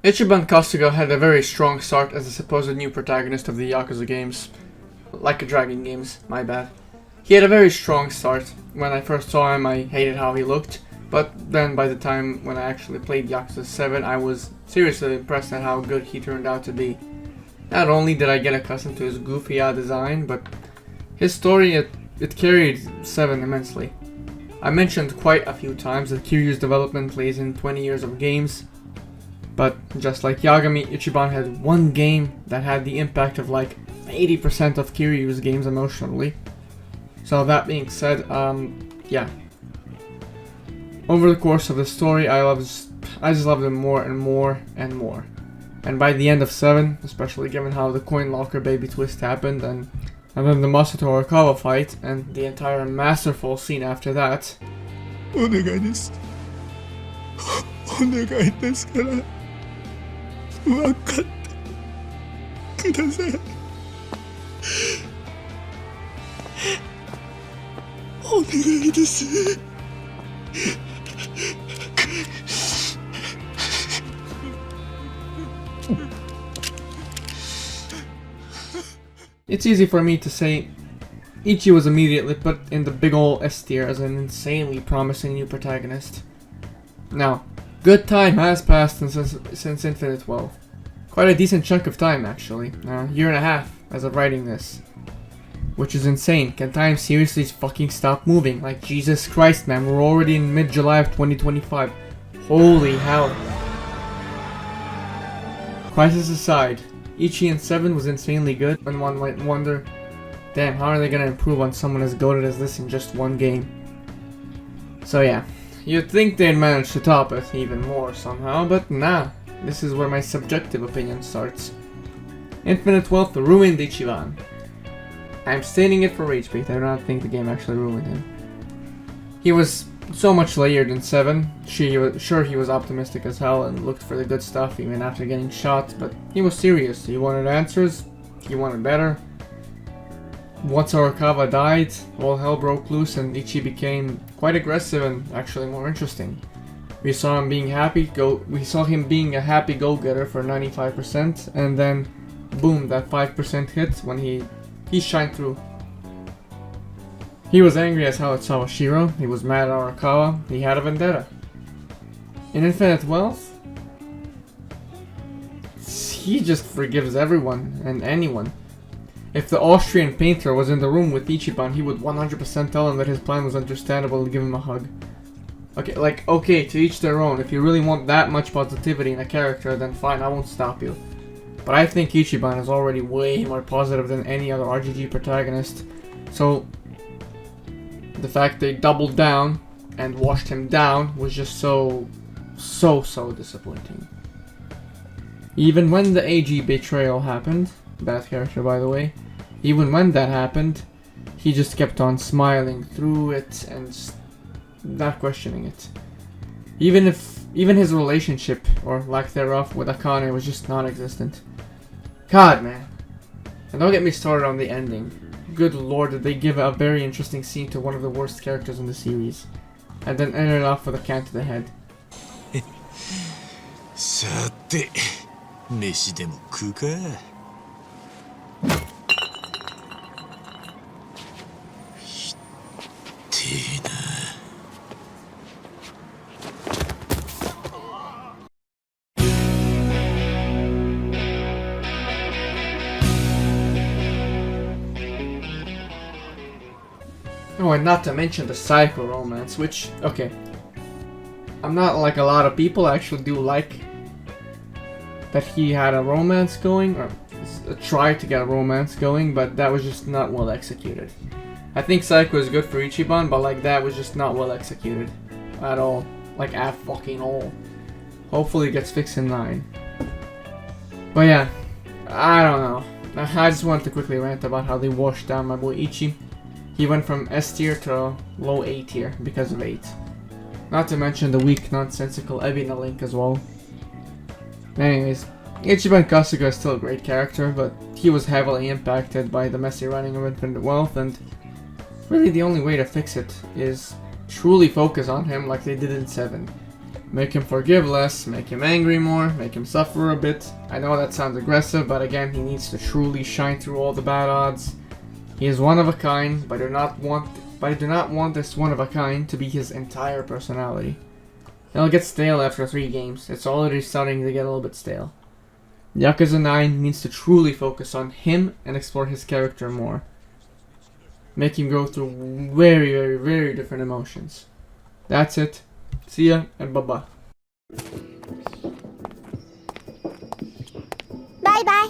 Ichiban Kasuga had a very strong start as a supposed new protagonist of the Yakuza games. Like a Dragon games, my bad. He had a very strong start. When I first saw him, I hated how he looked, but then by the time when I actually played Yakuza 7, I was seriously impressed at how good he turned out to be. Not only did I get accustomed to his goofy design, but his story, it carried 7 immensely. I mentioned quite a few times that Kiryu's development plays in 20 years of games, but just like Yagami, Ichiban had one game that had the impact of like 80% of Kiryu's games emotionally. So that being said, yeah. Over the course of the story, I just loved him more and more and more. And by the end of 7, especially given how the coin locker baby twist happened, and then the Masato Arakawa fight, and the entire masterful scene after that. お願いです。お願いですから、分かってください。お願いです。It's easy for me to say Ichi was immediately put in the big ol' S tier as an insanely promising new protagonist. Now, good time has passed since Infinite 12. Quite a decent chunk of time actually, a year and a half as of writing this. Which is insane. Can time seriously fucking stop moving? Like, Jesus Christ, man, we're already in mid-July of 2025. Holy hell. Crisis aside, Ichi in 7 was insanely good, and one might wonder, damn, how are they gonna improve on someone as goated as this in just one game? So yeah, you'd think they'd manage to top it even more somehow, but nah, this is where my subjective opinion starts. Infinite 12 ruined Ichiban. I'm stating it for rage bait, I do not think the game actually ruined him. He was so much layered in 7, sure he was optimistic as hell and looked for the good stuff even after getting shot, but he was serious, he wanted answers, he wanted better. Once Arakawa died, all hell broke loose and Ichi became quite aggressive and actually more interesting. We saw him being a happy go-getter for 95%, and then boom, that 5% hit when he shined through. He was angry as hell at Sawashiro, he was mad at Arakawa, he had a vendetta. In Infinite Wealth, he just forgives everyone and anyone. If the Austrian painter was in the room with Ichiban, he would 100% tell him that his plan was understandable and give him a hug. Okay, to each their own. If you really want that much positivity in a character, then fine, I won't stop you. But I think Ichiban is already way more positive than any other RGG protagonist, so the fact they doubled down and washed him down was just so disappointing. Even when the AG betrayal happened, bad character by the way, even when that happened, he just kept on smiling through it and not questioning it. Even his relationship, or lack thereof, with Akane was just non-existent. God, man. And don't get me started on the ending. Good lord, did they give a very interesting scene to one of the worst characters in the series. And then end it off with a can to the head. さて、飯でも食うか。ひってえな。Oh, and not to mention the psycho romance, which, okay, I'm not like a lot of people, I actually do like that he had a romance going, or tried to get a romance going, but that was just not well executed. I think Psycho is good for Ichiban, but like that was just not well executed at all, like at fucking all. Hopefully it gets fixed in 9. But yeah, I don't know. I just wanted to quickly rant about how they washed down my boy Ichi. He went from S tier to low A tier because of 8. Not to mention the weak, nonsensical Ebina link as well. Anyways, Ichiban Kasuga is still a great character, but he was heavily impacted by the messy running of Infinite Wealth, and really the only way to fix it is truly focus on him like they did in 7. Make him forgive less, make him angry more, make him suffer a bit. I know that sounds aggressive, but again, he needs to truly shine through all the bad odds. He is one of a kind, but I do not want this one of a kind to be his entire personality. It'll get stale after 3 games. It's already starting to get a little bit stale. Yakuza 9 needs to truly focus on him and explore his character more. Make him go through very, very, very different emotions. That's it. See ya and bye-bye. Bye bye.